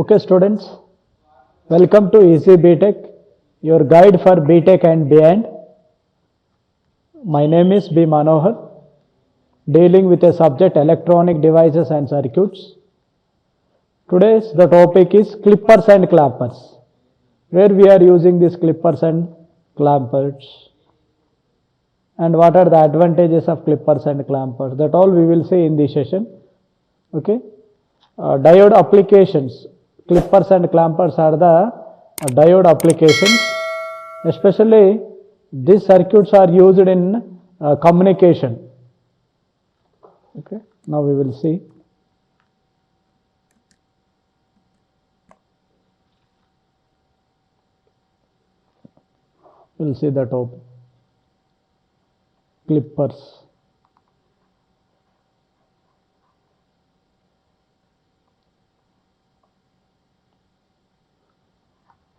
Okay, students, welcome to Easy BTech, your guide for BTech and beyond. My name is B. Manohar, dealing with a subject electronic devices and circuits. Today's the topic is clippers and clampers, where we are using these clippers and clampers, and what are the advantages of clippers and clampers. That all we will see in this session. Okay, diode applications. Clippers and clampers are the diode applications. Especially these circuits are used in communication. Okay, now we will see. We will see the topic. Clippers.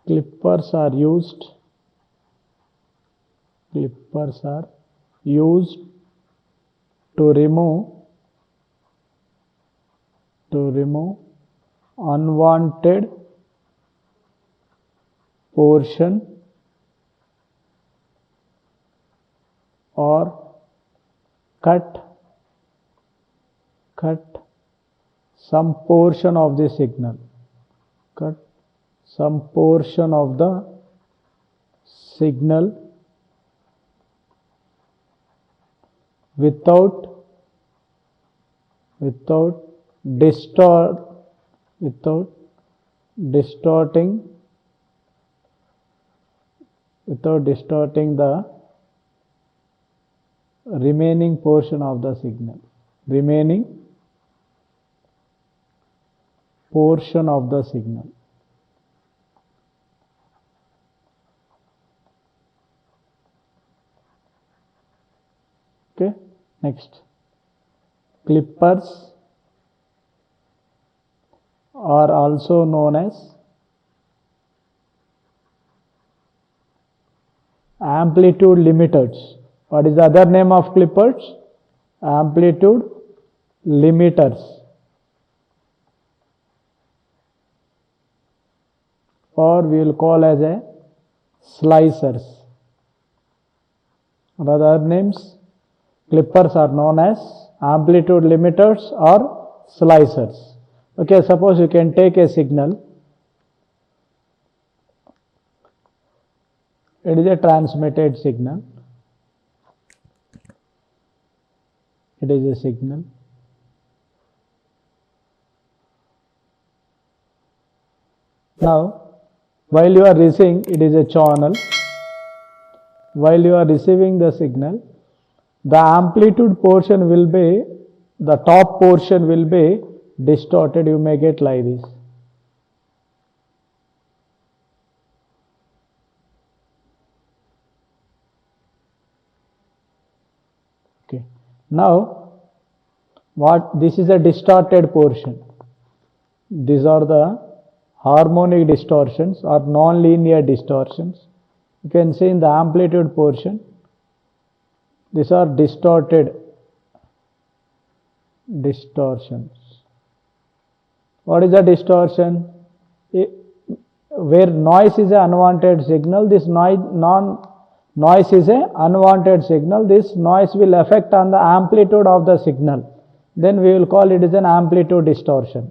Clippers are used to remove unwanted portion or cut some portion of the signal. Cut some portion of the signal without distorting the remaining portion of the signal. Okay, next. Clippers are also known as amplitude limiters. What is the other name of clippers? Amplitude limiters, or we will call as a slicers. What are the other names? Clippers are known as amplitude limiters or slicers. Okay, suppose you can take a signal. It is a transmitted signal. It is a signal. Now, while you are receiving, it is a channel. While you are receiving the signal, the amplitude portion will be, the top portion will be distorted. You may get like this. Okay. Now, this is a distorted portion. These are the harmonic distortions or non-linear distortions. You can see in the amplitude portion, these are distortions. What is the distortion? Where noise is an unwanted signal, this noise is an unwanted signal. This noise will affect on the amplitude of the signal. Then we will call it as an amplitude distortion.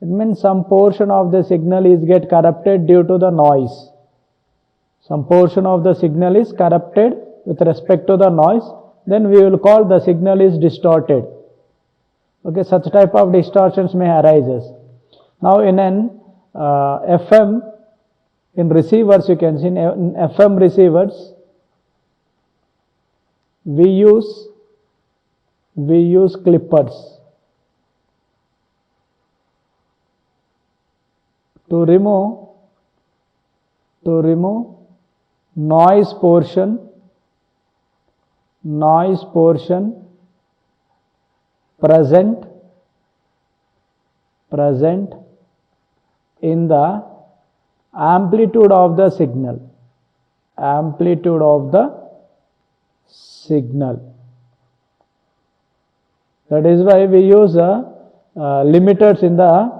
It means some portion of the signal is get corrupted due to the noise. Some portion of the signal is corrupted with respect to the noise. Then we will call the signal is distorted. Okay, such type of distortions may arise. Now in an FM, in receivers, you can see in FM receivers, we use clippers to remove noise portion present in the amplitude of the signal. That is why we use limiters in the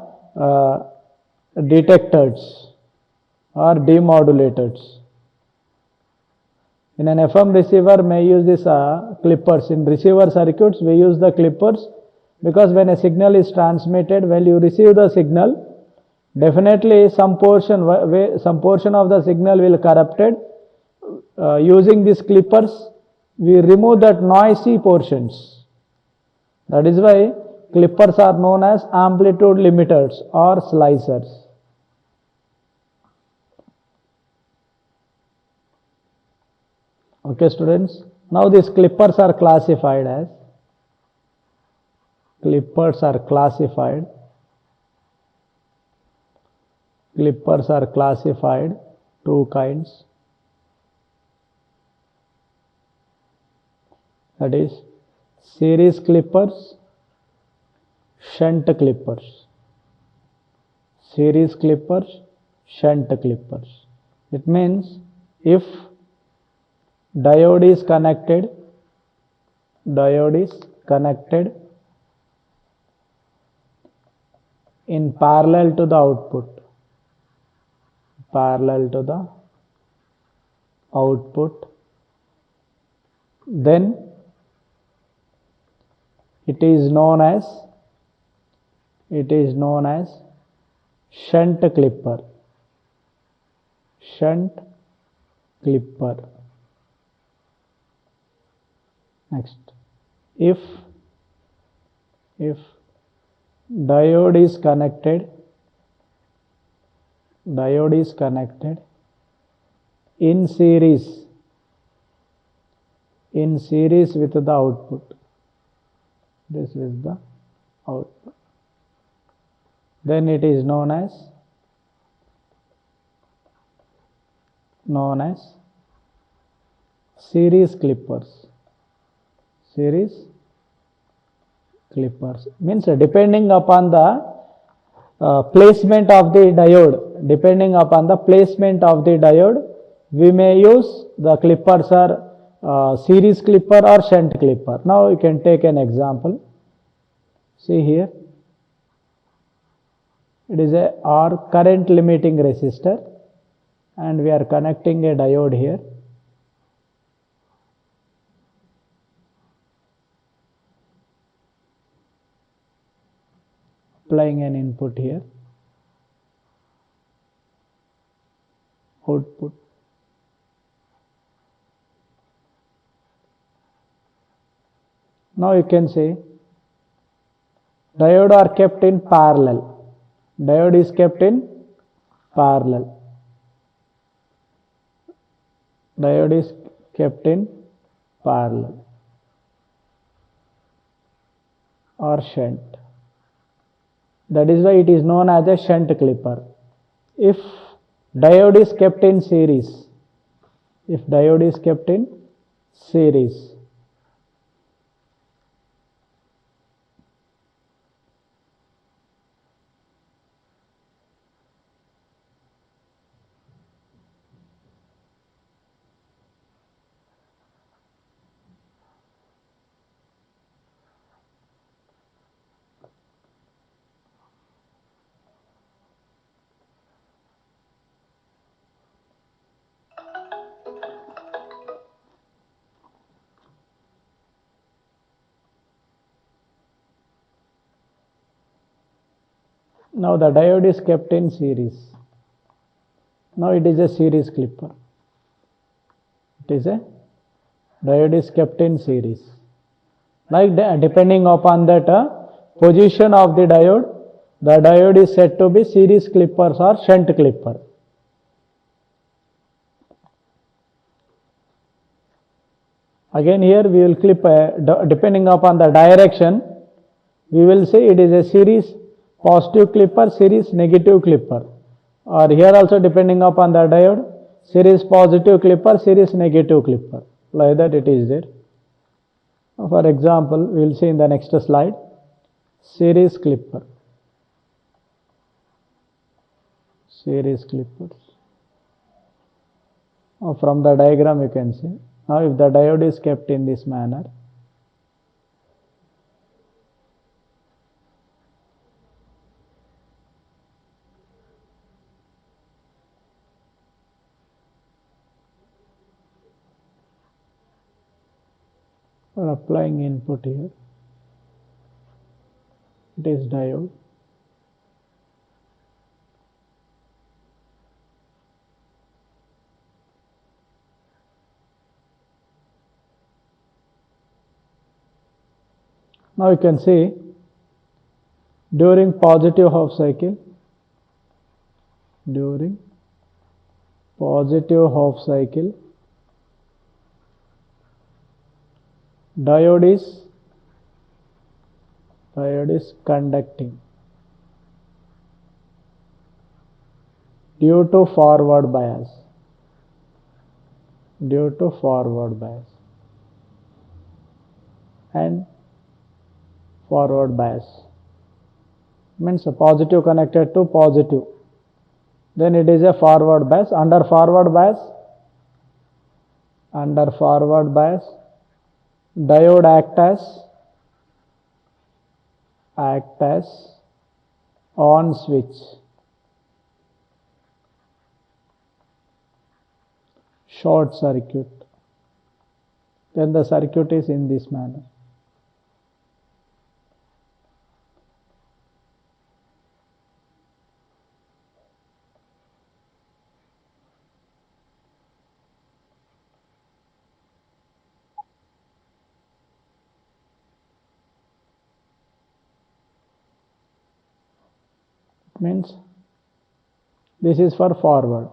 detectors or demodulators. In an FM receiver, may use this clippers. In receiver circuits, we use the clippers because when a signal is transmitted, when you receive the signal, definitely some portion of the signal will corrupted. Using these clippers, we remove that noisy portions. That is why clippers are known as amplitude limiters or slicers. Okay, students. Now these clippers are classified two kinds. That is series clippers, shunt clippers. Series clippers, shunt clippers. It means if diode is connected in parallel to the output, then it is known as shunt clipper. Next, if diode is connected in series with the output, this is the output, then it is known as series clippers. Means depending upon the placement of the diode, we may use the clippers or series clipper or shunt clipper. Now you can take an example. See here, it is a current limiting resistor and we are connecting a diode here. Applying an input here, output. Now you can see diode are kept in parallel. Diode is kept in parallel. Diode is kept in parallel or shunt. That is why it is known as a shunt clipper. If diode is kept in series, now the diode is kept in series. Now it is a series clipper. Diode is kept in series. Like depending upon that position of the diode is said to be series clippers or shunt clipper. Again here we will clip depending upon the direction, we will say it is a series positive clipper, series negative clipper, or here also depending upon the diode, series positive clipper, series negative clipper, like that it is there. For example, we will see in the next slide, series clippers. From the diagram you can see. Now if the diode is kept in this manner, For applying input here, it is diode. Now you can see during positive half cycle, diode is conducting due to forward bias. And forward bias means a positive connected to positive, then it is a forward bias. Under forward bias, diode act as on switch, short circuit, then the circuit is in this manner. Means this is for forward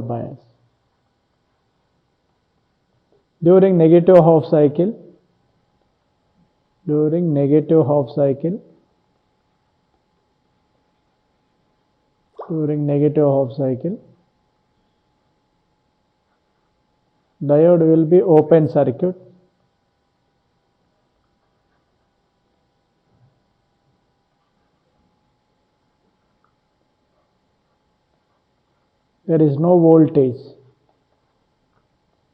bias. During negative half cycle, diode will be open circuit. There is no voltage.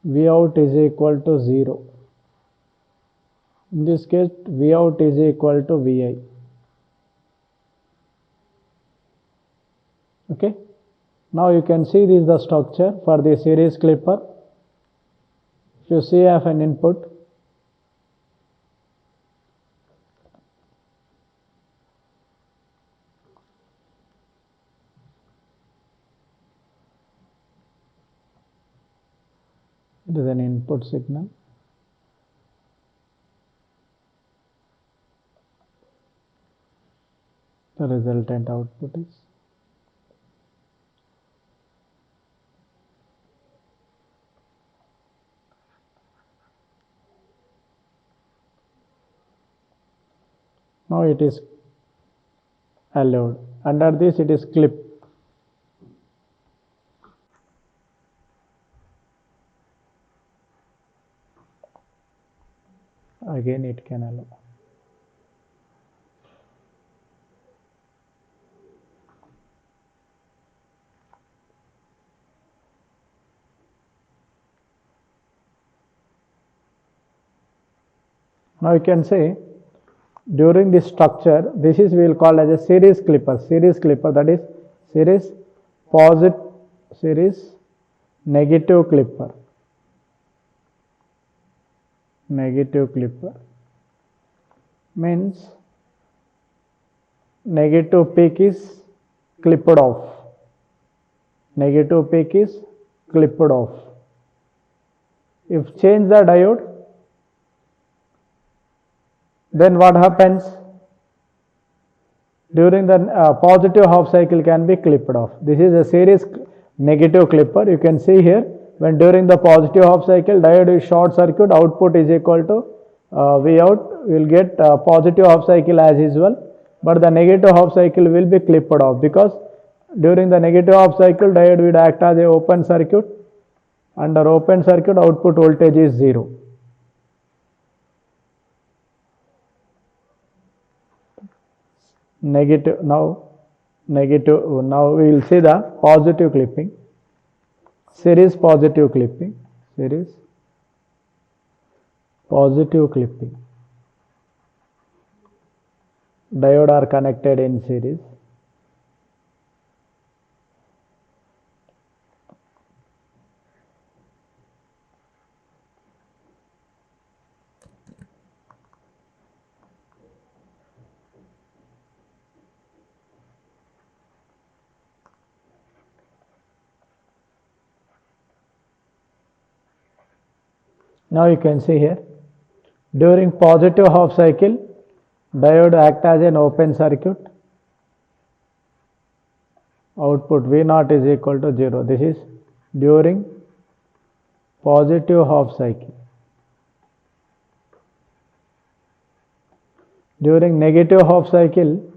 Vout is equal to 0. In this case, Vout is equal to Vi. Okay. Now you can see this is the structure for the series clipper. If you see as an input, it is an input signal. The resultant output is now it is allowed. Under this it is clip. Again it can allow. Now you can say during this structure, this is we will call as a series clipper, that is series negative clipper. Means negative peak is clipped off. If change the diode, then what happens? During the positive half cycle can be clipped off. This is a series negative clipper. You can see here, when during the positive half cycle diode is short circuit, output is equal to Vout. We will get positive half cycle as usual, but the negative half cycle will be clipped off, because during the negative half cycle diode will act as a open circuit. Under open circuit, output voltage is 0. Now we will see the positive clipping, series positive clipping. Diode are connected in series. Now you can see here, during positive half cycle, diode act as an open circuit. Output V0 is equal to 0. This is during positive half cycle. During negative half cycle,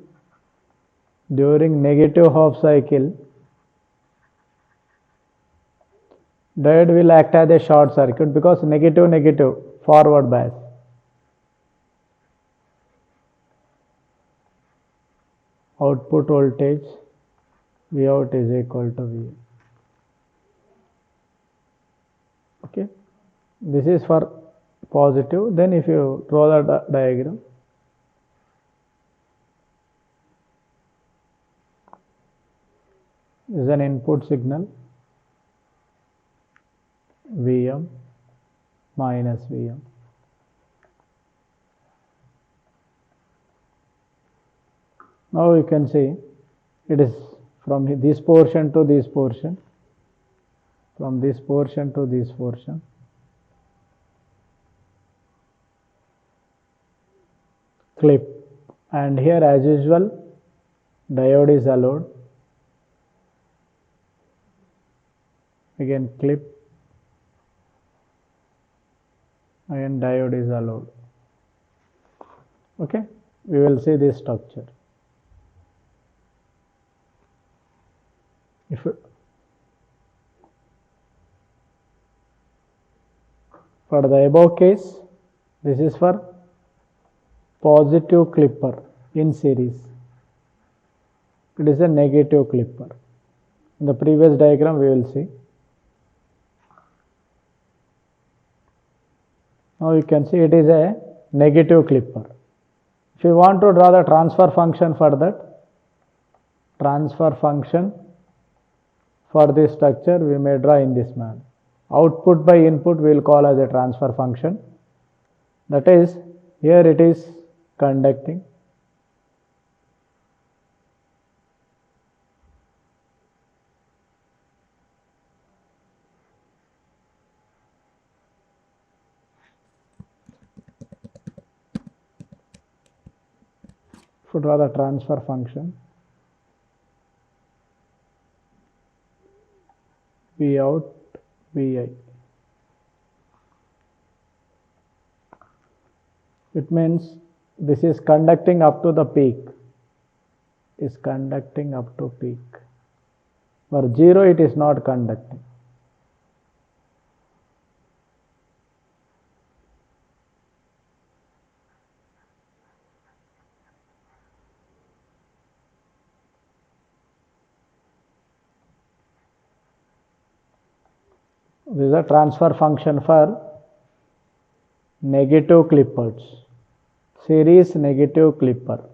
diode will act as a short circuit because negative forward bias. Output voltage Vout is equal to V. Okay, this is for positive. Then if you draw the diagram, is an input signal Vm minus Vm. Now you can see it is from this portion to this portion, from this portion to this portion. Clip, and here as usual diode is allowed. Again clip, and diode is allowed. Okay, we will see this structure. If for the above case, this is for positive clipper in series. It is a negative clipper. In the previous diagram we will see. Now you can see it is a negative clipper. If you want to draw the transfer function for that, transfer function for this structure we may draw in this manner. Output by input we will call as a transfer function. That is, here it is conducting. If you draw the transfer function, V out, Vi. It means this is conducting up to the peak, is conducting up to peak. For 0 it is not conducting. This is a transfer function for negative clippers, series negative clipper.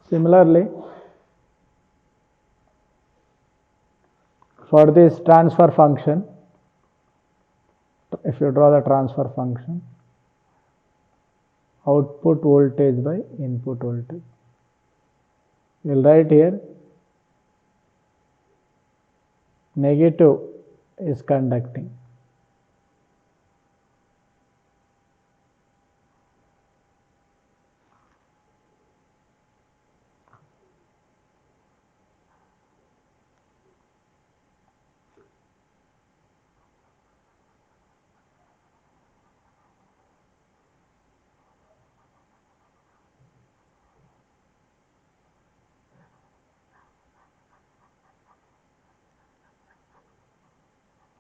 Similarly, for this transfer function, if you draw the transfer function, output voltage by input voltage, you will write here negative is conducting.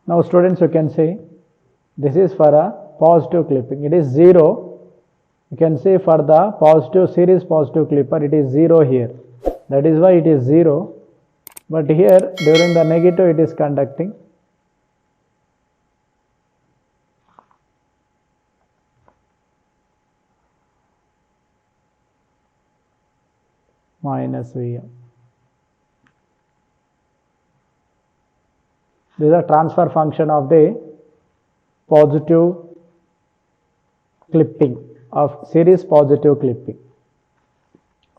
Now students, you can see this is for a positive clipping. It is 0. You can see for the positive series positive clipper it is 0 here. That is why it is 0. But here during the negative it is conducting. Minus Vm. This is a transfer function of the positive clipping, of series positive clipping.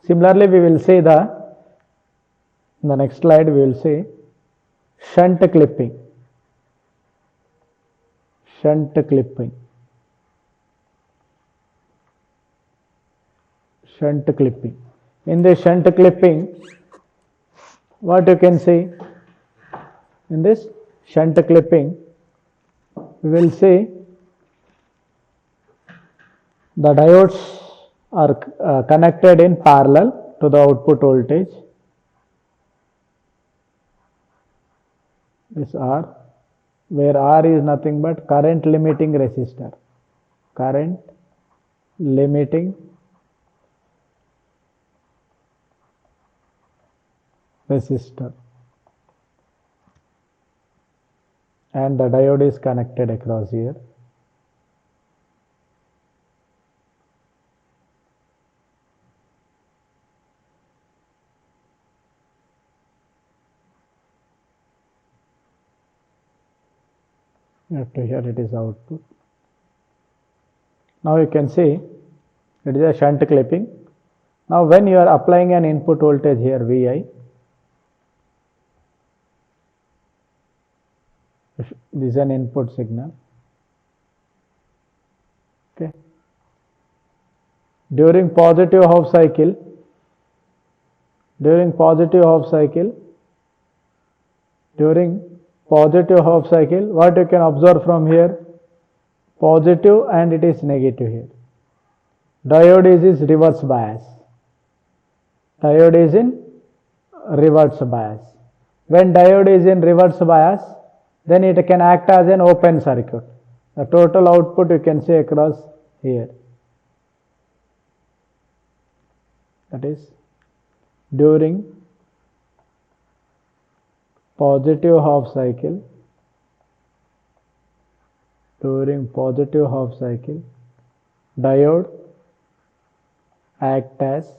Similarly, we will see in the next slide we will see shunt clipping. shunt clipping. Shunt clipping. In the shunt clipping, what you can see in this shunt clipping, we will see the diodes are connected in parallel to the output voltage. This R, where R is nothing but current limiting resistor. Current limiting resistor. And the diode is connected across here. Here it is output. Now you can see it is a shunt clipping. Now when you are applying an input voltage here Vi, this is an input signal. Okay. During positive half cycle, what you can observe from here, positive and it is negative here. Diode is reverse bias. Diode is in reverse bias. When diode is in reverse bias, then it can act as an open circuit. The total output you can see across here. That is, during positive half cycle, diode act as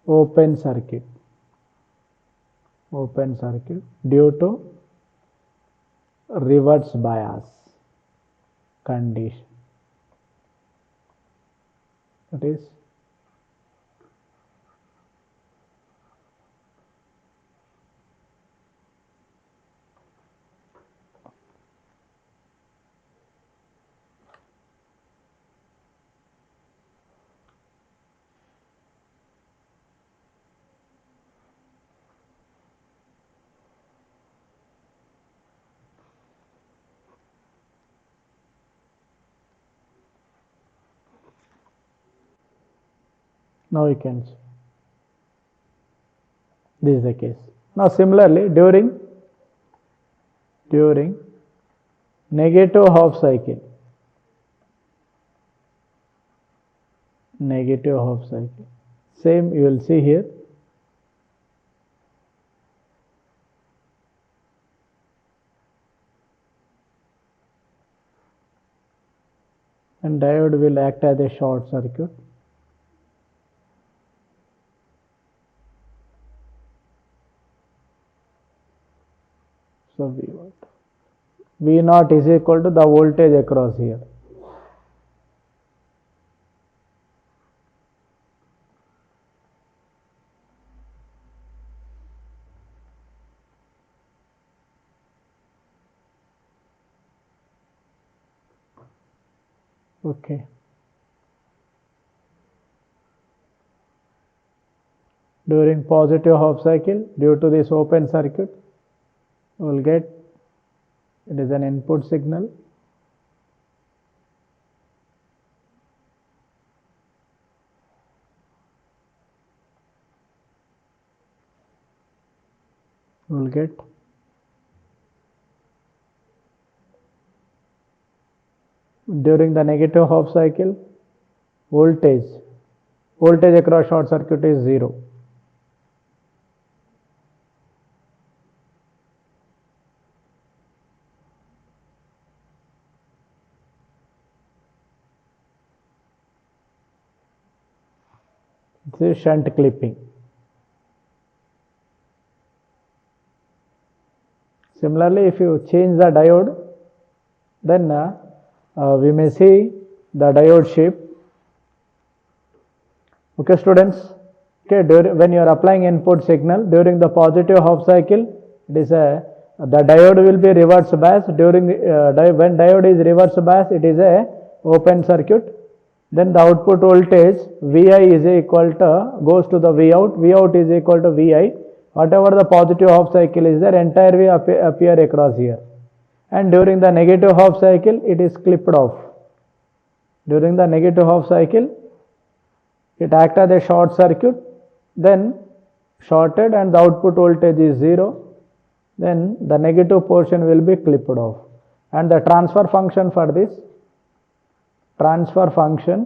open circuit due to reverse bias condition. That is, now you can see this is the case. Now similarly, during negative half cycle, same you will see here. And diode will act as a short circuit. So V0 is equal to the voltage across here. Okay. During positive half cycle, due to this open circuit, we will get it is an input signal. We will get during the negative half cycle, voltage across short circuit is 0. This is shunt clipping. Similarly, if you change the diode, then we may see the diode shape. Okay, students. Okay, when you are applying input signal during the positive half cycle, It is a the diode will be reverse bias during when diode is reverse bias, it is a open circuit. Then the output voltage Vi is equal to goes to the Vout. Vout is equal to Vi. Whatever the positive half cycle is there, entire will appear across here. And during the negative half cycle, it is clipped off. During the negative half cycle, it acts as a short circuit, then shorted, and the output voltage is 0. Then the negative portion will be clipped off. And the transfer function for this, transfer function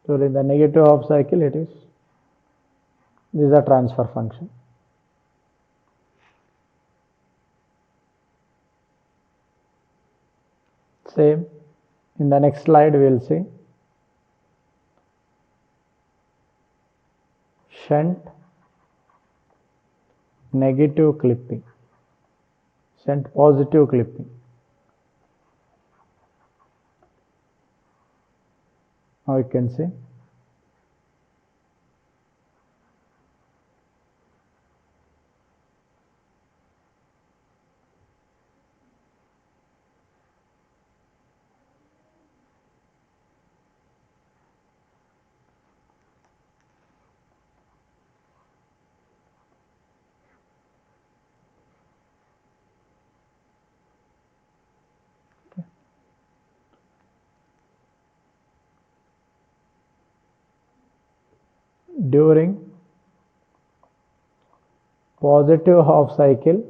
during the negative half cycle, it is, this is a transfer function. Same, in the next slide we will see shunt negative clipping, shunt positive clipping. Now you can see during positive half cycle,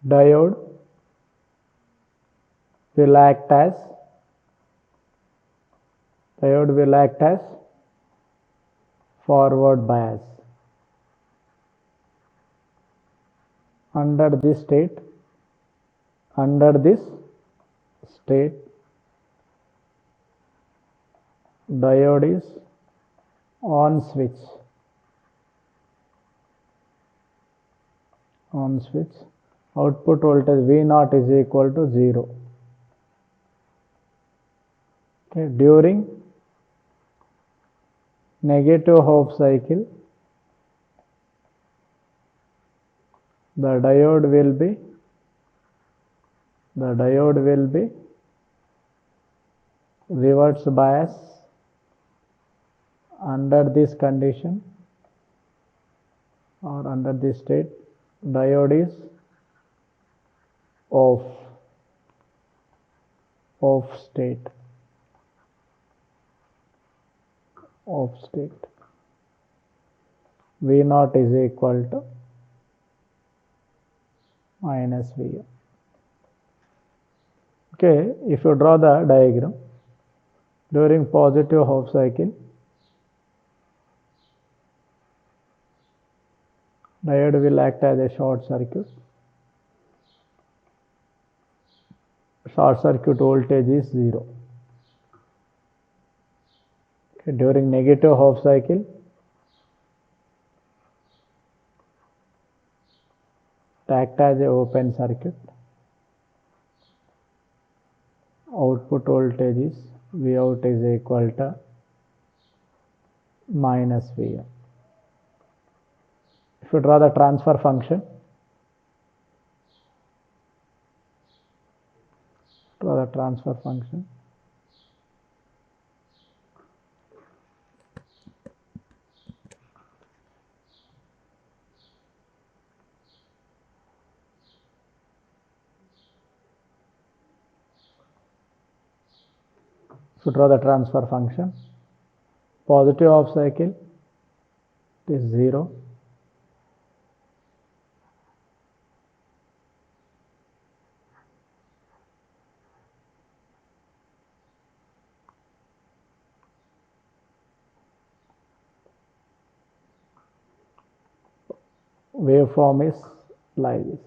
diode will act as forward bias. Under this state, diode is on switch, output voltage V0 is equal to 0. Okay, during negative half cycle, the diode will be reverse bias. Under this condition or under this state, diode is off state. V0 is equal to minus V. Okay, if you draw the diagram, during positive half cycle, diode will act as a short circuit. Short circuit voltage is 0. Okay, during negative half cycle, it acts as an open circuit. Output voltage is Vout is equal to minus V. If you draw the transfer function, positive half cycle is 0. Waveform is like this.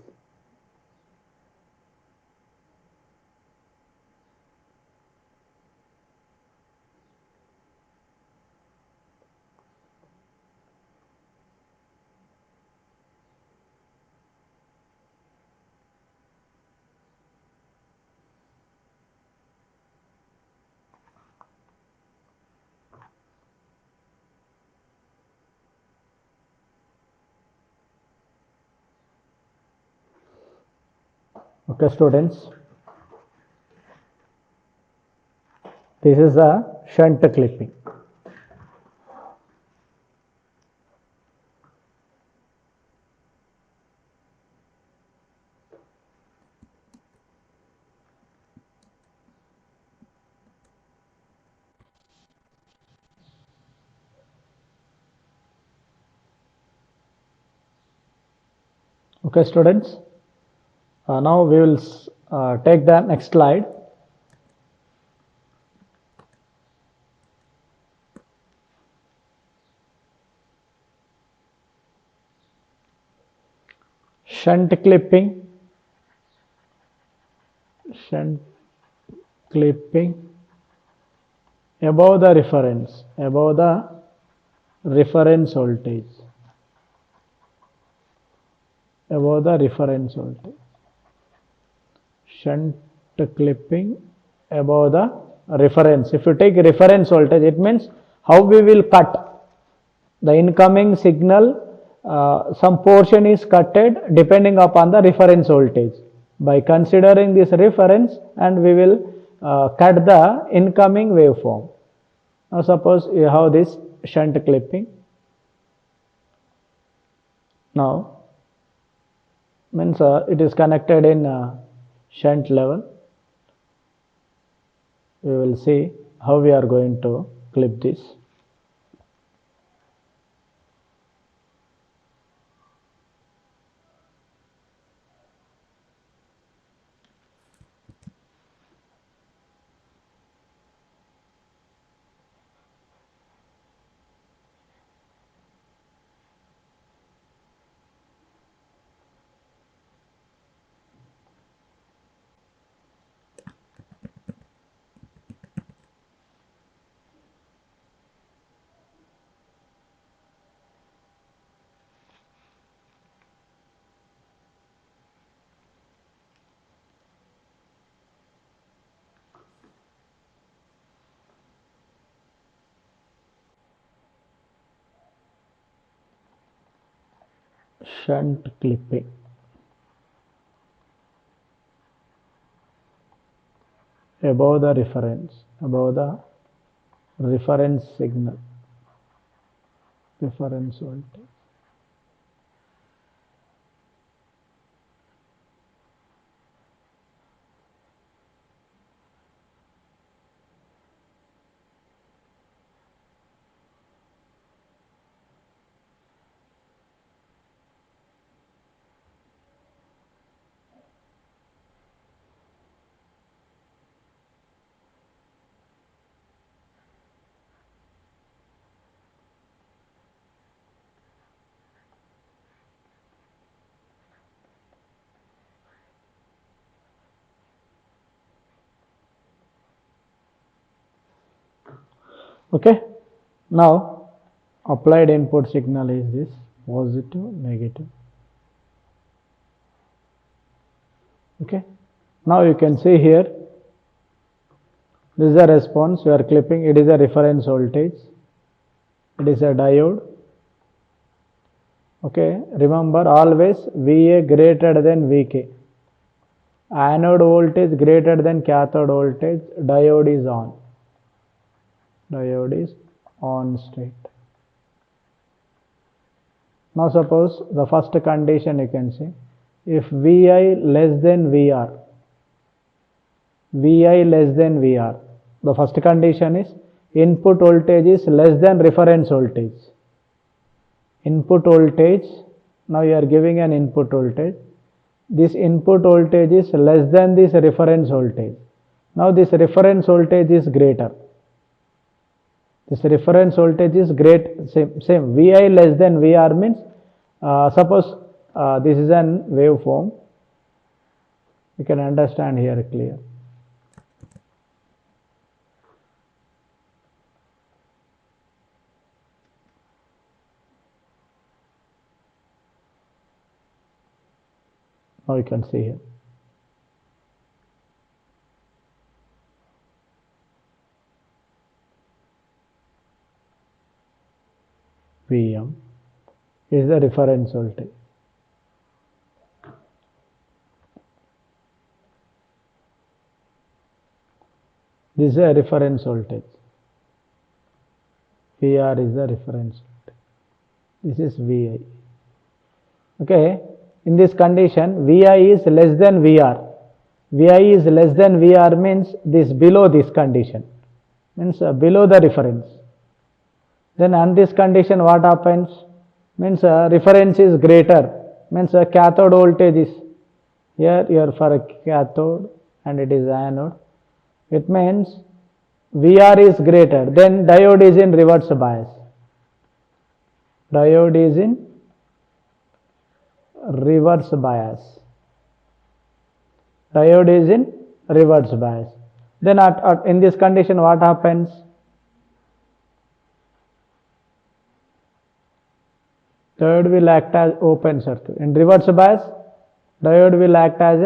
Okay, students, this is a shunt clipping. Okay, students, now we will take the next slide. Shunt clipping, shunt clipping above the reference voltage, above the reference voltage. Shunt clipping above the reference. If you take reference voltage, it means how we will cut the incoming signal. Some portion is cutted depending upon the reference voltage. By considering this reference, and we will cut the incoming waveform. Now suppose you have this shunt clipping. Now means it is connected in shunt level. We will see how we are going to clip this. Shunt clipping. Above the reference signal, reference voltage. Okay, now applied input signal is this positive, negative. Okay, now you can see here, this is a response we are clipping. It is a reference voltage, it is a diode. Okay, remember always VA greater than VK, anode voltage greater than cathode voltage, diode is on. Diode is on state. Now suppose the first condition you can see, if Vi less than Vr, Vi less than Vr, the first condition is input voltage is less than reference voltage. Input voltage, now you are giving an input voltage. This input voltage is less than this reference voltage. Now this reference voltage is greater. This reference voltage is same. Vi less than Vr means, suppose this is an waveform. You can understand here clear. Now you can see here. Vm is the reference voltage. This is a reference voltage. VR is the reference voltage. This is VI. Okay, in this condition VI is less than VR. VI is less than VR means this below this condition, means below the reference. Then on this condition what happens? Means reference is greater, means cathode voltage is here for a cathode and it is anode. It means VR is greater, then diode is in reverse bias. Diode is in reverse bias. Diode is in reverse bias. Then in this condition what happens? Diode will act as open circuit. In reverse bias, diode will act as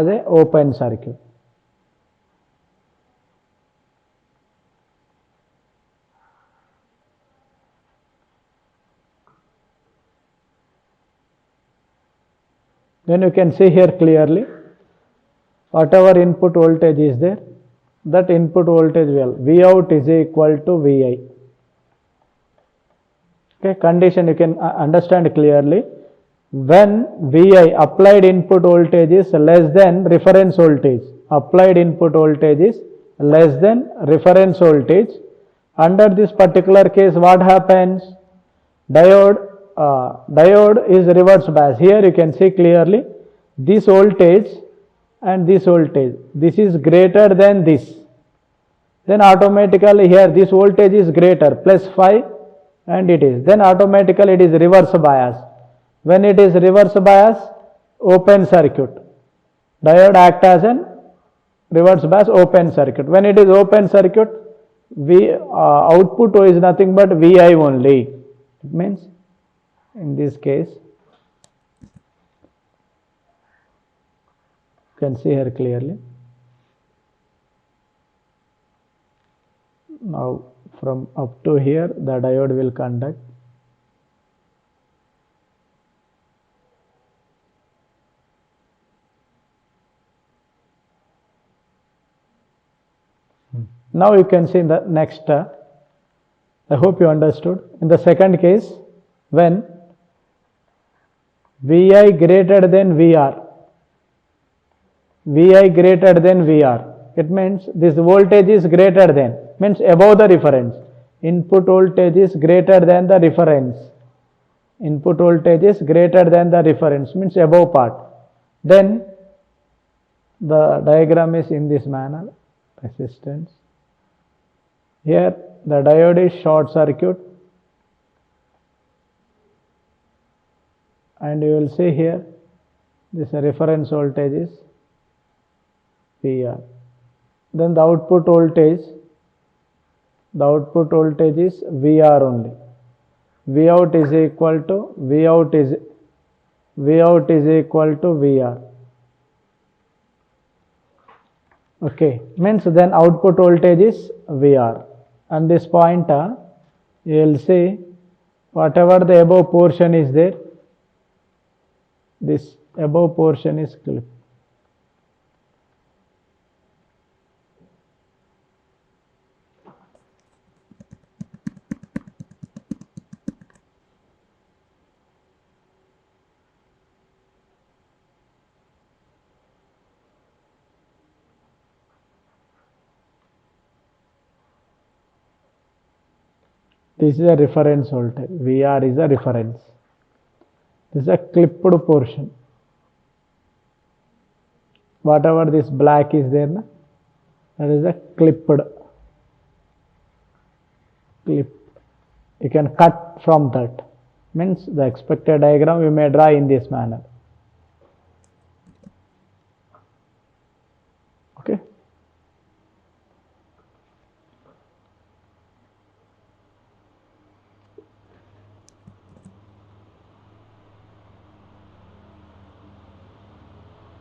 a open circuit. Then you can see here clearly, whatever input voltage is there, that input voltage will Vout is equal to Vi. Okay, condition you can understand clearly. When Vi applied input voltage is less than reference voltage, applied input voltage is less than reference voltage. Under this particular case, what happens? Diode is reverse bias. Here you can see clearly this voltage and this voltage. This is greater than this. Then automatically here this voltage is greater, plus 5, and it is. Then automatically it is reverse bias. When it is reverse bias, open circuit. Diode act as an reverse bias open circuit. When it is open circuit, output is nothing but Vi only. It means in this case, you can see here clearly. Now from up to here the diode will conduct. Now you can see in the next, I hope you understood. In the second case, when Vi greater than VR, Vi greater than VR, it means this voltage is greater than, means above the reference. Input voltage is greater than the reference. Input voltage is greater than the reference, means above part. Then the diagram is in this manner, resistance. Here the diode is short circuit, and you will see here this reference voltage is VR. Then the output voltage is VR only. Vout is equal to VR. Okay, means then output voltage is VR. And this point, you will see whatever the above portion is there, this above portion is clipped. This is a reference voltage. VR is a reference. This is a clipped portion. Whatever this black is there, that is a clipped. You can cut from that. Means the expected diagram you may draw in this manner. Okay.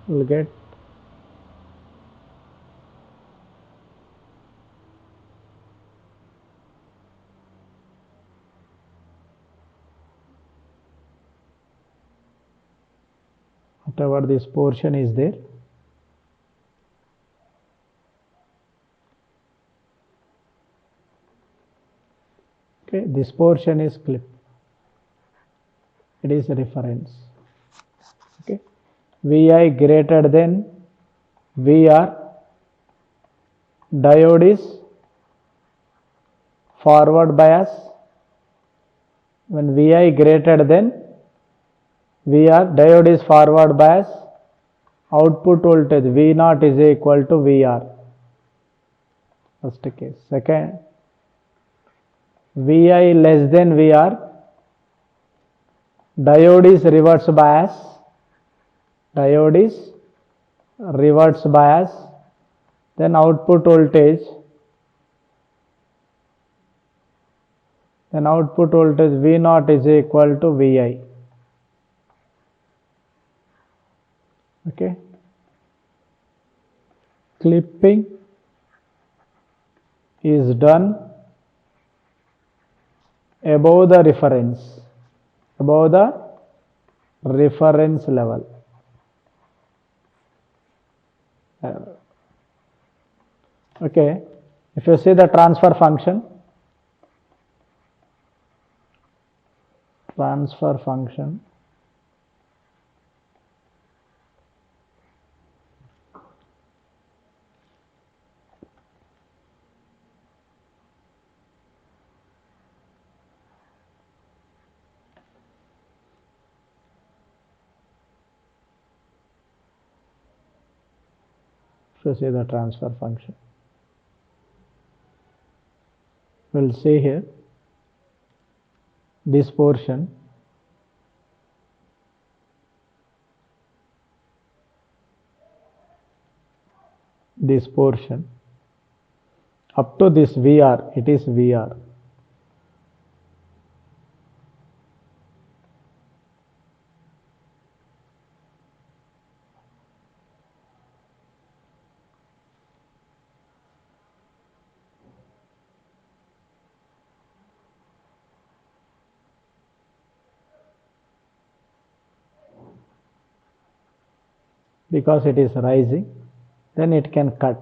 We'll get whatever this portion is there, Okay, this portion is clip, it is reference. Okay, Vi greater than Vr, diode is forward bias. When Vi greater than Vr, diode is forward bias, output voltage V0 is equal to Vr. First case. Second, Vi less than Vr, diode is reverse bias, diode is reverse bias, then output voltage V0 is equal to Vi. Okay, clipping is done above the reference level. Okay, if you see the transfer function, we'll see here this portion, up to this Vr, it is Vr. Because it is rising, then it can cut.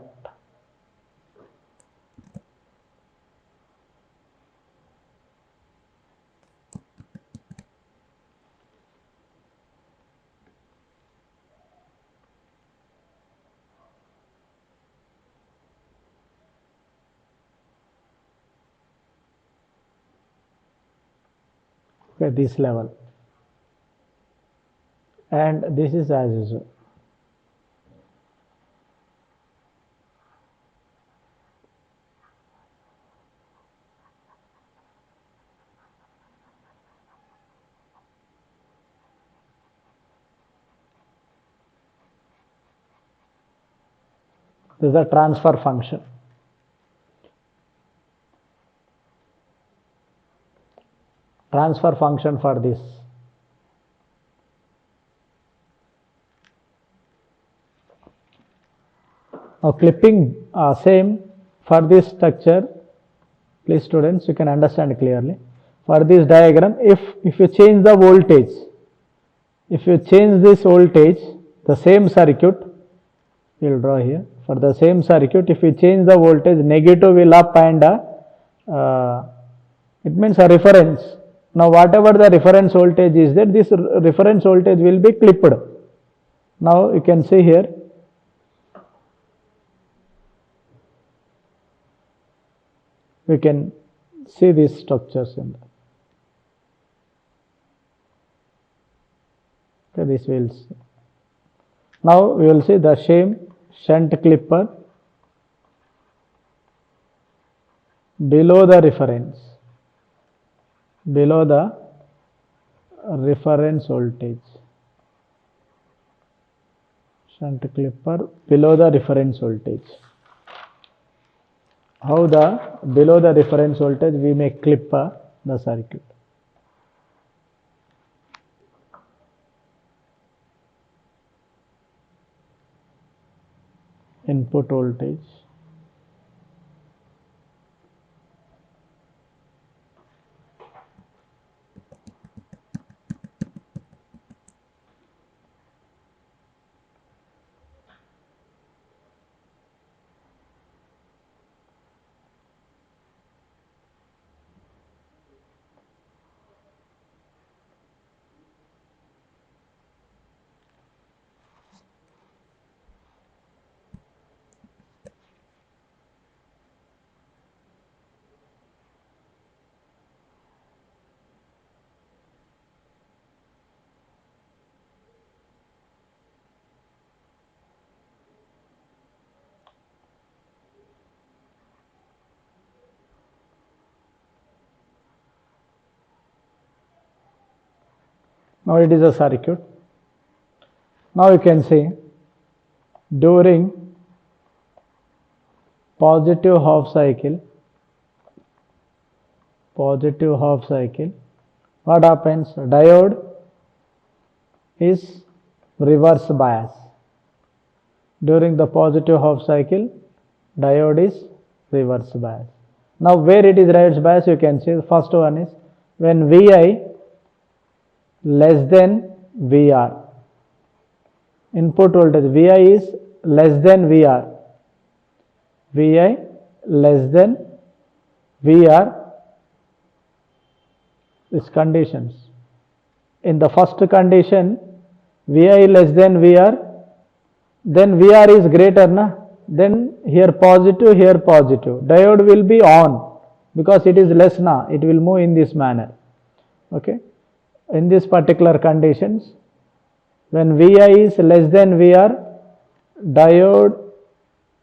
Okay, this level, and this is as usual. This is a transfer function. Transfer function for this. Now clipping same for this structure. Please students, you can understand clearly. For this diagram, if you change the voltage, if you change this voltage, the same circuit, we will draw here. For the same circuit, if you change the voltage, negative will up and it means a reference. Now whatever the reference voltage is there, this reference voltage will be clipped. Now you can see here, we can see these structures in there. Okay, this we will see. Now we will see the same shunt clipper below the reference voltage. Shunt clipper below the reference voltage. How below the reference voltage we may clip the circuit. Input voltage, Now it is a circuit. Now you can see during positive half cycle, what happens? Diode is reverse bias. During the positive half cycle, diode is reverse bias. Now where it is reverse bias, you can see the first one is when Vi less than Vr. Input voltage Vi is less than Vr. Vi less than Vr. These conditions. In the first condition, Vi less than Vr, then Vr is greater, na? Then here positive, here positive. Diode will be on because it is less, na? It will move in this manner. Okay. In this particular conditions, when Vi is less than Vr, diode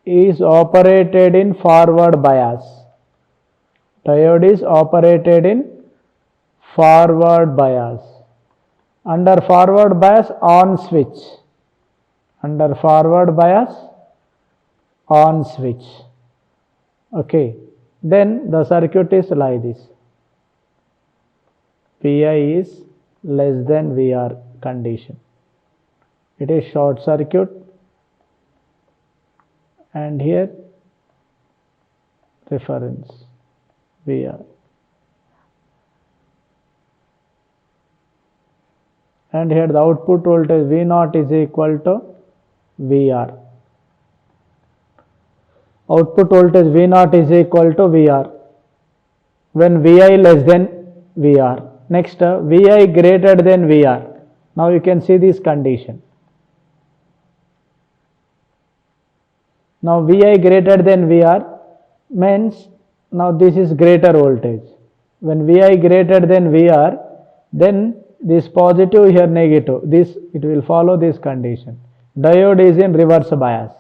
is operated in forward bias. Diode is operated in forward bias. Under forward bias, on switch. Under forward bias, on switch. Okay. Then the circuit is like this. Vi is less than Vr condition. It is short circuit, and here reference Vr. And here the output voltage V0 is equal to Vr. Output voltage V0 is equal to Vr when Vi less than Vr. Next, Vi greater than Vr. Now you can see this condition. Now Vi greater than Vr means now this is greater voltage. When Vi greater than Vr, then this positive, here negative, this it will follow this condition. Diode is in reverse bias.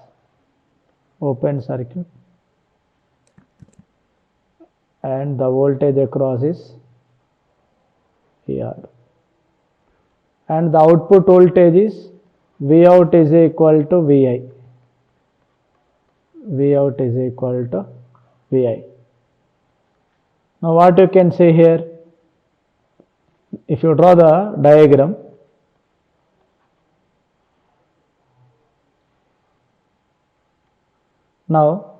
Open circuit, and the voltage across is here, and the output voltage is Vout is equal to Vi. Vout is equal to Vi. Now what you can see here, if you draw the diagram, now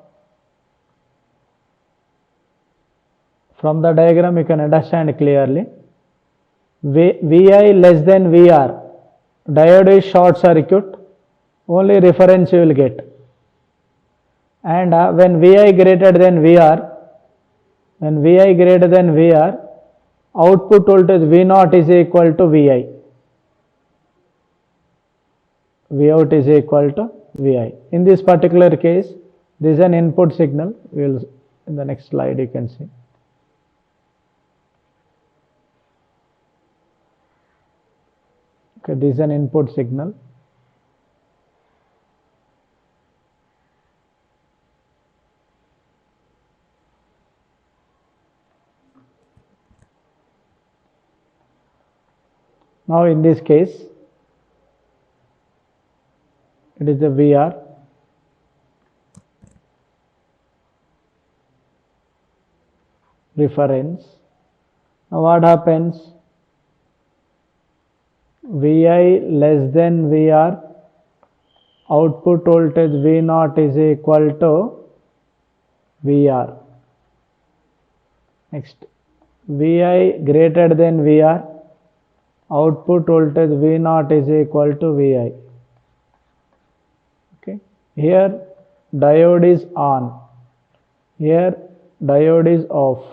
from the diagram you can understand clearly. Vi less than Vr, diode is short circuit, only reference you will get. And when Vi greater than Vr, output voltage V0 is equal to Vi. Vout is equal to Vi. In this particular case, this is an input signal. We will, in the next slide you can see. Okay, this is an input signal. Now in this case, it is the Vr. Reference. Now what happens? Vi less than Vr, output voltage V0 is equal to Vr. Next, Vi greater than Vr, output voltage V0 is equal to Vi. Okay. Here diode is on, here diode is off.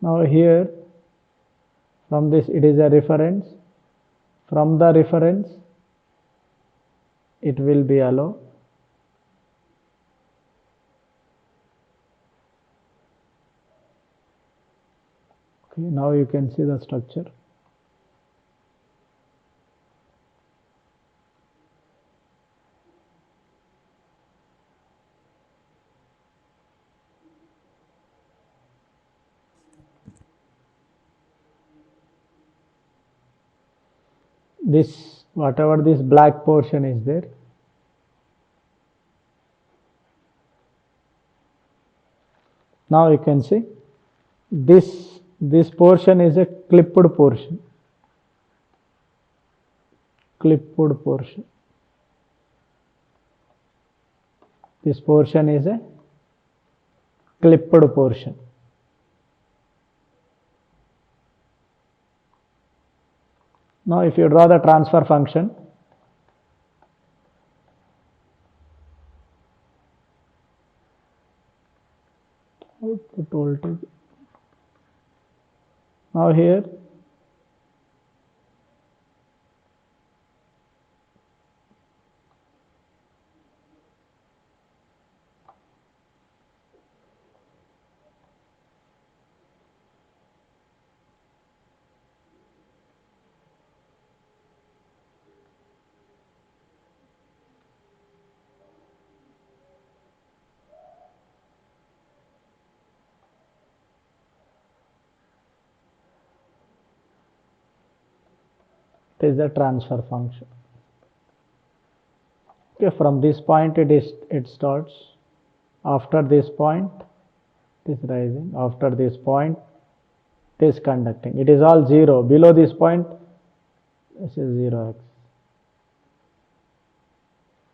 Now here from this it is a reference, from the reference it will be allow. Okay, now you can see the structure. this, whatever this black portion is there, now you can see this portion is a clipped portion. This portion is a clipped portion. Now if you draw the transfer function, output voltage, now here it is the transfer function. Okay, from this point it starts. After this point it is rising. After this point it is conducting. It is all 0. Below this point this is 0x.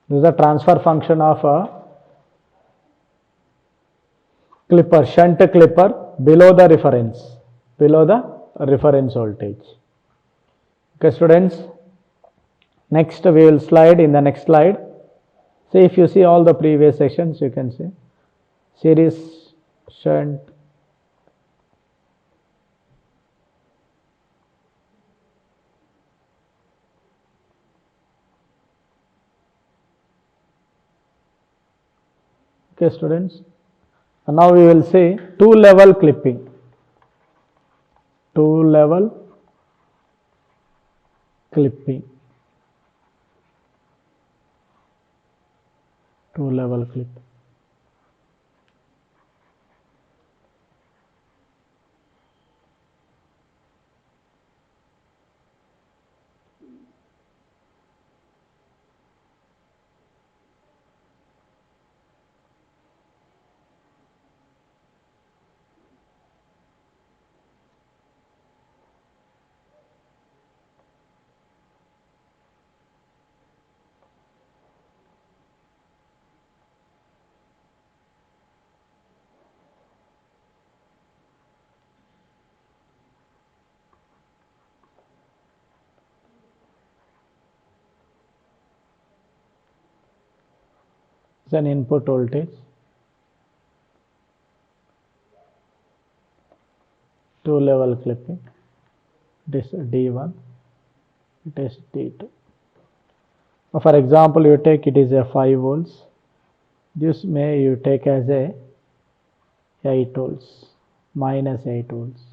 This is the transfer function of a clipper, shunt clipper below the reference voltage. Okay students, next we will slide in the next slide. See, if you see all the previous sections, you can see series, shunt, okay students, and now we will see two-level clipping. Two-level clipping. Two-level clip. Is an input voltage, two-level clipping. It is D1, it is D2. Now for example, you take it is a 5 volts. This may you take as a 8 volts, minus 8 volts.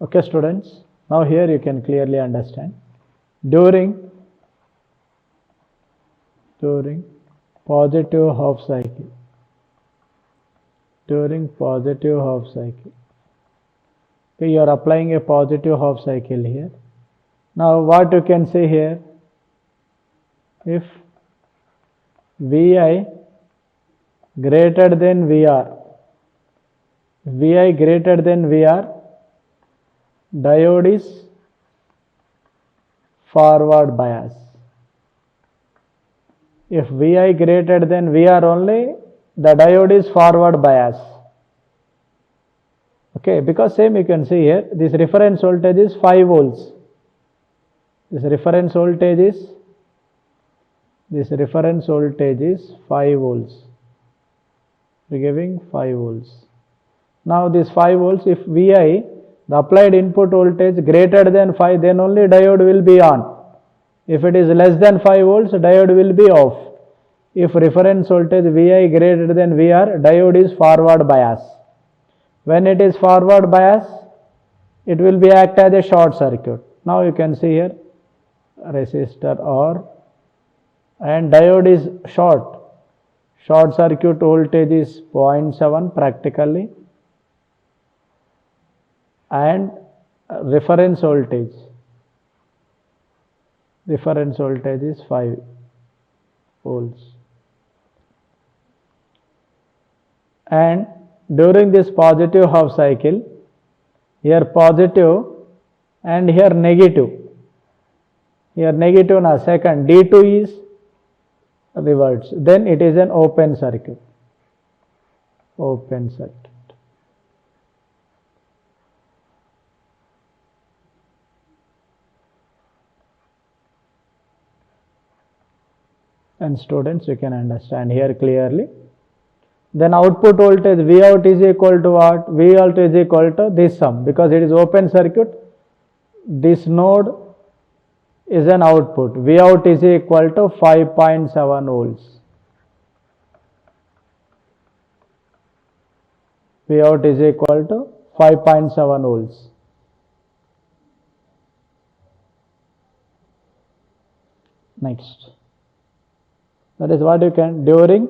Okay students, now here you can clearly understand. During positive half cycle, okay, you are applying a positive half cycle here. Now what you can say here, if Vi greater than VR, diode is forward bias. If Vi greater than VR only, the diode is forward bias. Okay, because same you can see here, this reference voltage is 5 volts. This reference voltage is 5 volts. We are giving 5 volts. Now this 5 volts, if Vi, the applied input voltage greater than 5, then only diode will be on. If it is less than 5 volts, diode will be off. If reference voltage Vi greater than VR, diode is forward bias. When it is forward bias, it will be act as a short circuit. Now you can see here, resistor R, and diode is short. Short circuit voltage is 0.7 practically, and reference voltage. Reference voltage is 5 volts. And during this positive half cycle, here positive and here negative. Here negative na second, D2 is reverts. Then it is an open circuit. Open circuit. And students, you can understand here clearly. Then output voltage V out is equal to what? V out is equal to this sum, because it is open circuit. This node is an output. V out is equal to 5.7 volts. V out is equal to 5.7 volts. Next. That is what you can during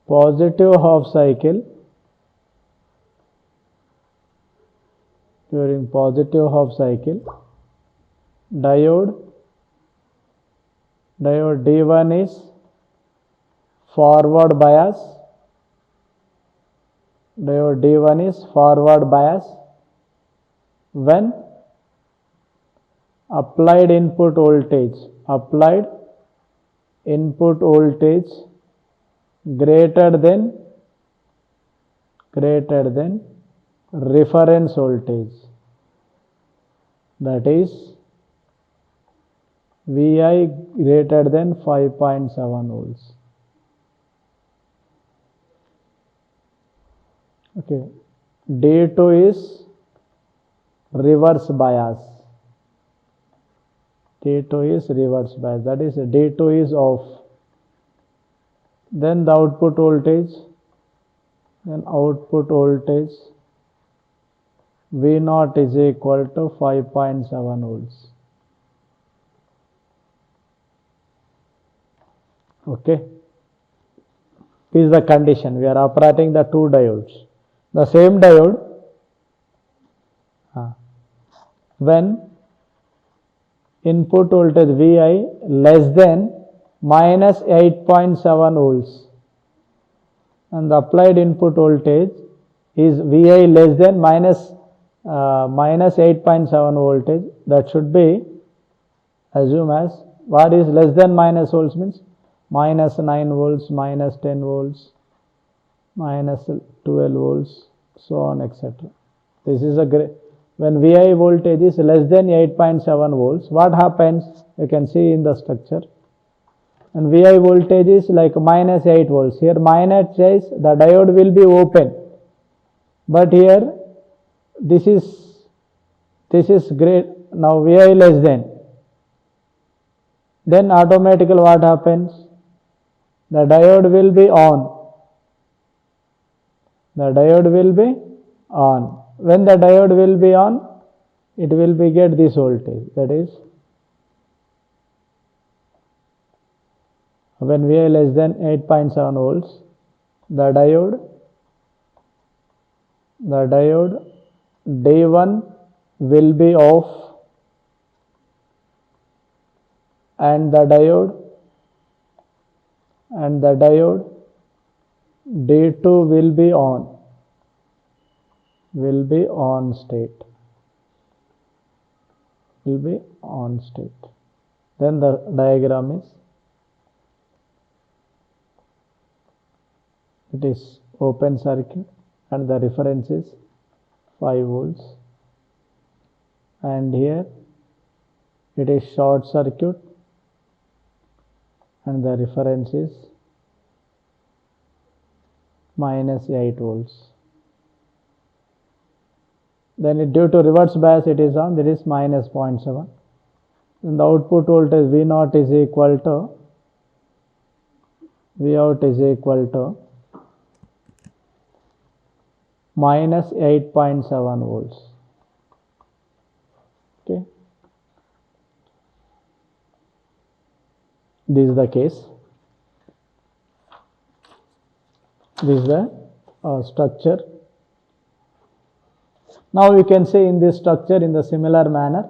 positive half cycle. During positive half cycle, diode D1 is forward bias. Diode D1 is forward bias when applied input voltage greater than reference voltage, that is Vi greater than 5.7 volts. Okay, D2 is reverse bias. D2 is reverse bias, that is D2 is off. Then the output voltage, V0 is equal to 5.7 volts. Okay, this is the condition. We are operating the two diodes. The same diode, when input voltage Vi less than minus 8.7 volts and the applied input voltage is Vi less than minus 8.7 voltage, that should be assume as what is less than minus volts means minus 9 volts, minus 10 volts, minus 12 volts, so on, etc. This is when Vi voltage is less than 8.7 volts, what happens? You can see in the structure. And Vi voltage is like minus 8 volts. Here minus says the diode will be open. But here this is great. Now Vi less than. Then automatically what happens? The diode will be on. The diode will be on. When the diode will be on, it will be get this voltage, that is when Vi less than 8.7 volts, the diode D1 will be off and the diode D2 will be on state. Then the diagram is, it is open circuit and the reference is 5 volts, and here it is short circuit and the reference is minus 8 volts. Then due to reverse bias it is on, that is minus 0.7. Then the output voltage V0 is equal to minus 8.7 volts. Okay, this is the case. This is the structure. Now you can see in this structure in the similar manner,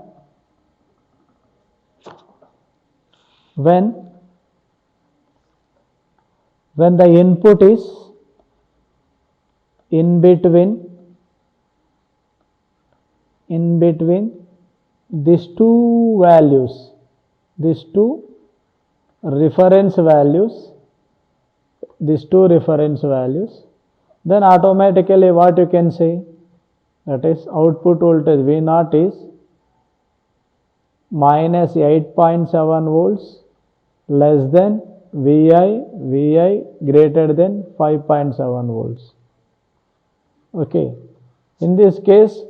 when the input is in between these two values, these two reference values, then automatically what you can say, that is output voltage V0 is minus 8.7 volts less than Vi greater than 5.7 volts. Okay, in this case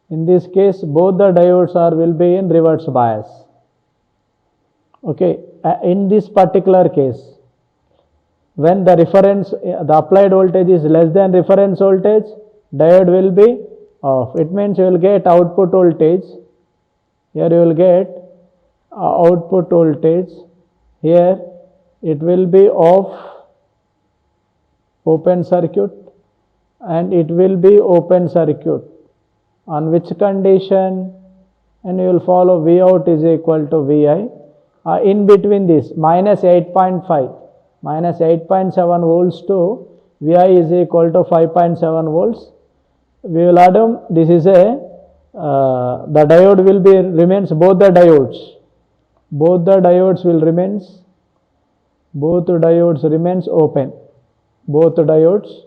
both the diodes will be in reverse bias. Okay, in this particular case, when the applied voltage is less than reference voltage, diode will be off. It means you will get output voltage. Here you will get output voltage. Here it will be off, open circuit, and it will be open circuit. On which condition? And you will follow V out is equal to Vi. In between this, minus 8.5, minus 8.7 volts to Vi is equal to 5.7 volts. We will assume this is the diode will be remains, both the diodes will remains, both diodes remains open, both diodes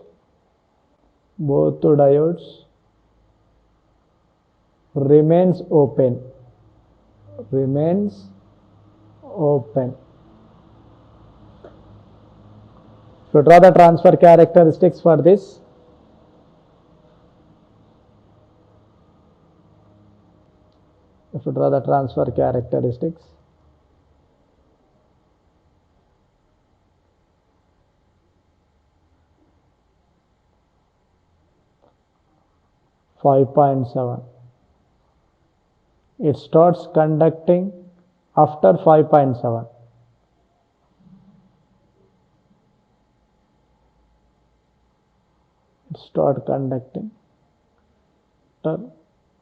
remains open. So draw the transfer characteristics for this. If you draw the transfer characteristics, (5.7), it starts conducting after 5.7. Start conducting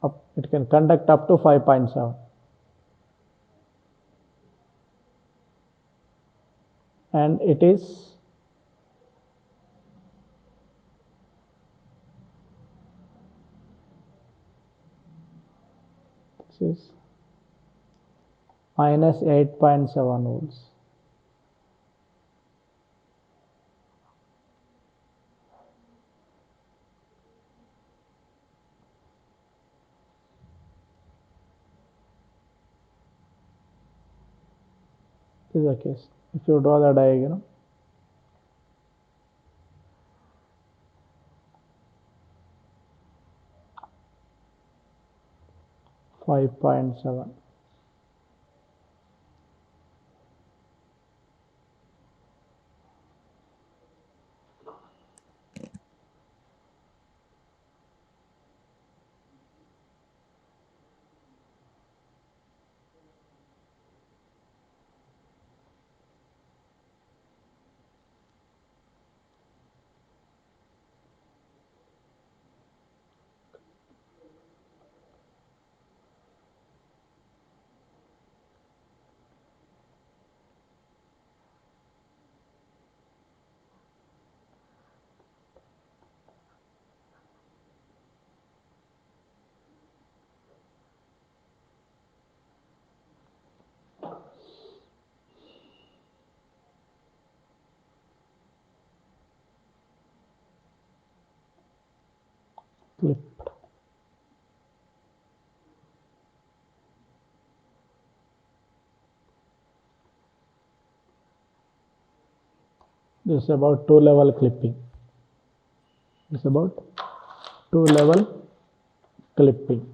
up, it can conduct up to 5.7, and it is minus 8.7 volts. This is the case. If you draw the diagram, (5.7). Clipped. This is about two-level clipping. It's about two-level clipping.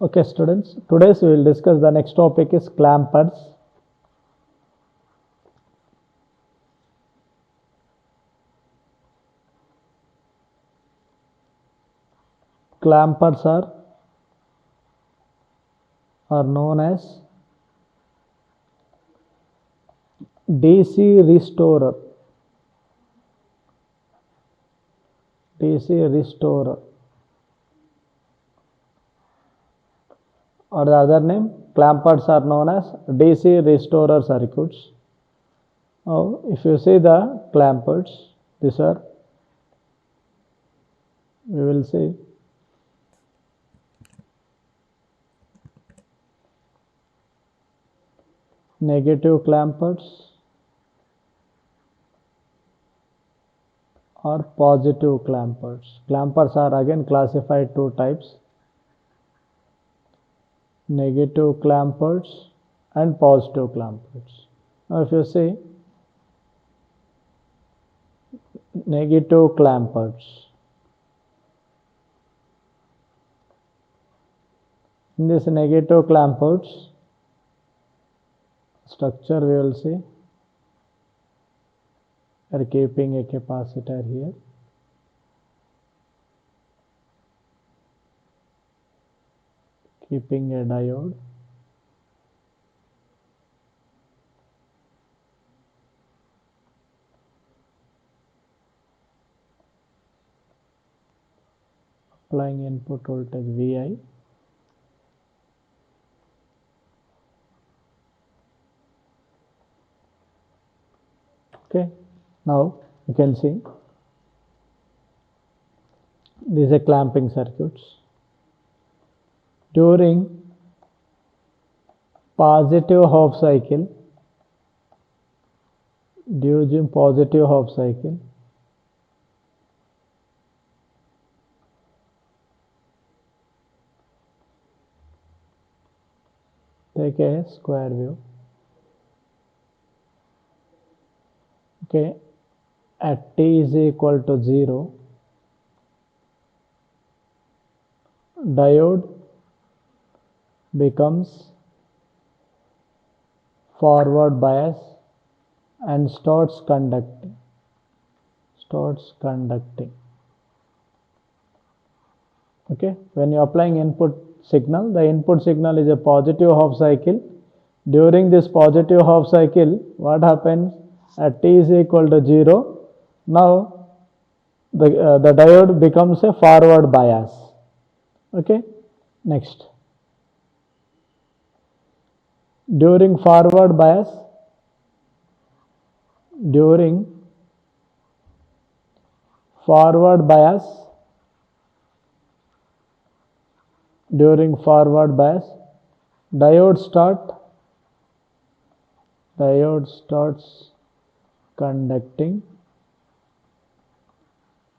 Okay, students, today we will discuss the next topic is clampers. Clampers are known as DC restorer. DC restorer, or the other name clampers are known as DC restorer circuits. Now if you see the clampers, these are, we will see negative clampers or positive clampers. Clampers are again classified two types: negative clampers and positive clampers. Now if you see negative clampers, in this negative clampers structure we will see, we are keeping a capacitor here, keeping a diode, applying input voltage Vi, okay. Now you can see these are clamping circuits. During positive half cycle, during positive half cycle, take a square view, okay. At t is equal to 0, diode becomes forward bias and starts conducting. Okay, when you are applying input signal, the input signal is a positive half cycle. During this positive half cycle, what happens? At t is equal to 0, now the diode becomes a forward bias. Okay, next, during forward bias, diode starts conducting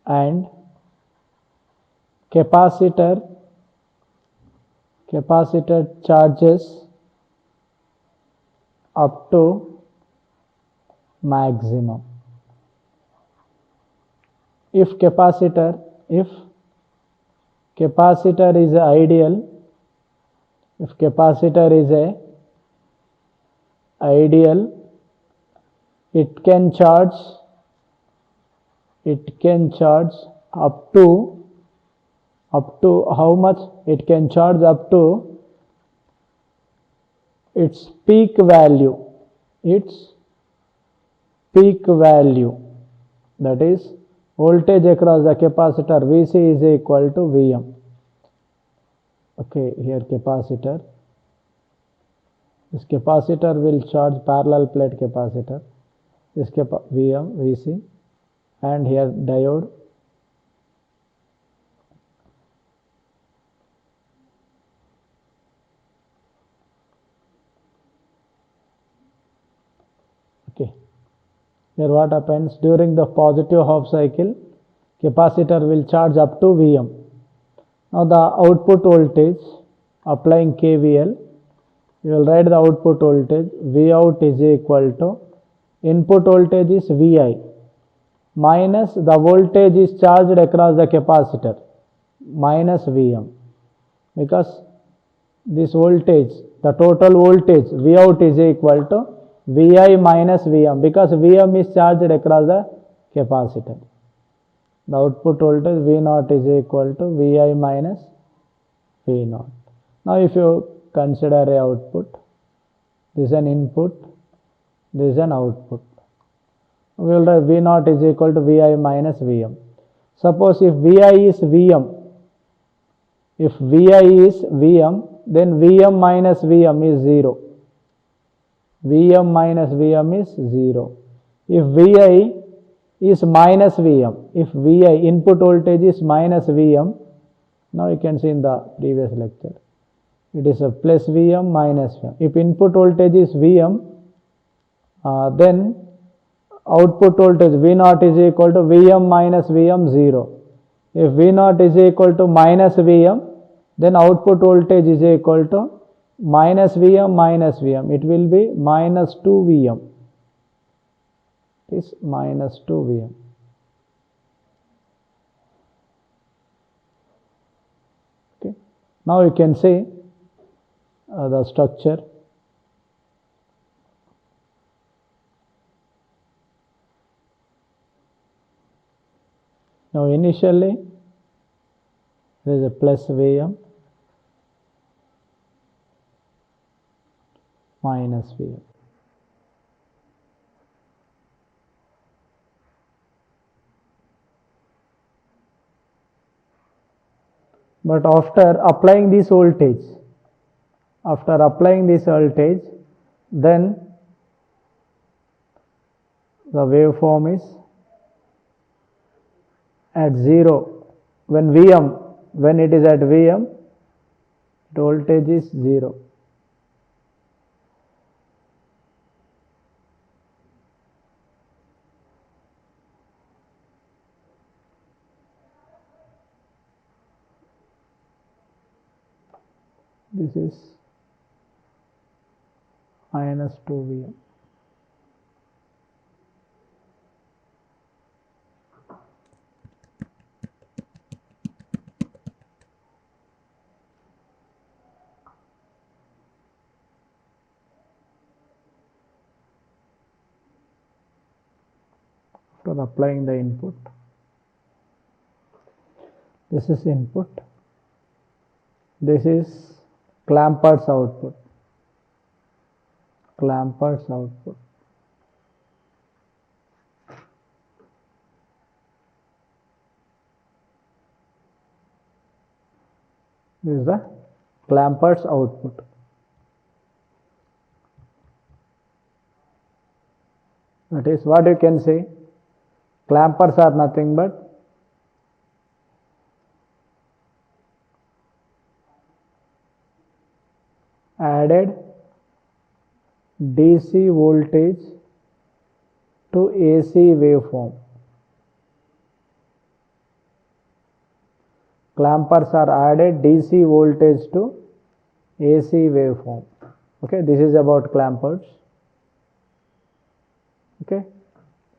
and capacitor charges up to maximum. If capacitor is ideal, it can charge up to how much? It can charge up to its peak value, that is voltage across the capacitor Vc is equal to Vm. Okay, here capacitor, this capacitor will charge parallel plate capacitor, this Vm, Vc, and here diode, okay. Here what happens? During the positive half cycle, capacitor will charge up to Vm. Now the output voltage, applying KVL, you will write the output voltage, Vout is equal to, input voltage is Vi minus the voltage is charged across the capacitor minus Vm, because this voltage, the total voltage Vout is equal to Vi minus Vm, because Vm is charged across the capacitor. The output voltage V0 is equal to Vi minus V0. Now if you consider a output, this is an input, this is an output. We will write V0 is equal to Vi minus Vm. Suppose if Vi is Vm, if Vi is Vm, then Vm minus Vm is 0. Vm minus Vm is 0. If Vi is minus Vm, if Vi input voltage is minus Vm, now you can see in the previous lecture, it is a plus Vm minus Vm. If input voltage is Vm, then output voltage V0 is equal to Vm minus Vm 0. If V0 is equal to minus Vm, then output voltage is equal to minus Vm minus Vm. It will be minus 2 Vm. It is minus 2 Vm. Okay. Now you can see the structure. Now initially there is a plus Vm minus Vm. But after applying this voltage, then the waveform is at 0. When it is at Vm, the voltage is 0. This is minus 2 Vm. After applying the input, this is input, this is clamper's output. This is the clamper's output. That is what you can say. Clampers are nothing but added DC voltage to AC waveform. Clampers are added DC voltage to AC waveform. Okay, this is about clampers. Okay,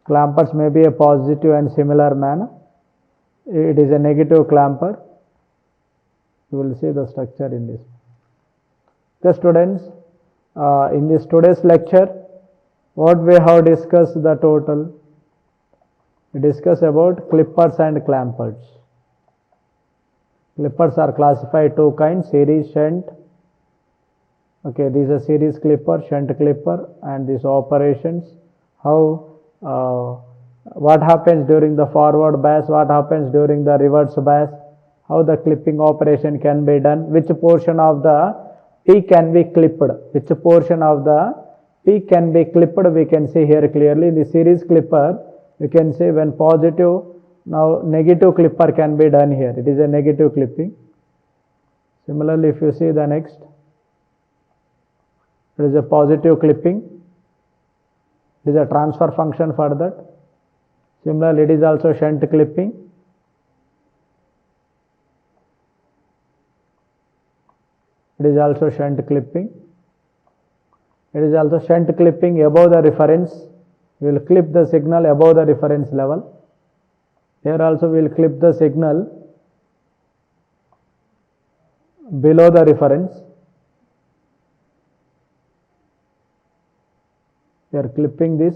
clampers may be a positive and similar manner. It is a negative clamper. You will see the structure in this. Okay, students, in this today's lecture, what we have discussed the total? We discussed about clippers and clampers. Clippers are classified two kinds, series, shunt. Okay, these are series clipper, shunt clipper, and these operations. How, what happens during the forward bias, what happens during the reverse bias, how the clipping operation can be done, which portion of the P can be clipped, we can see here clearly. In the series clipper, you can see when positive, now negative clipper can be done here. It is a negative clipping. Similarly, if you see the next, it is a positive clipping. It is a transfer function for that. Similarly, it is also shunt clipping. It is also shunt clipping. It is also shunt clipping above the reference. We will clip the signal above the reference level. Here also we will clip the signal below the reference. We are clipping this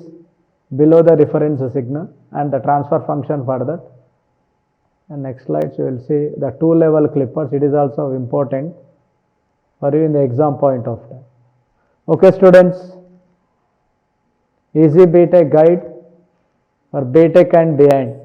below the reference signal and the transfer function for that. And next slides you will see the two level clippers. It is also important for you in the exam point of time. Okay, students, easy BTech guide for BTech and beyond.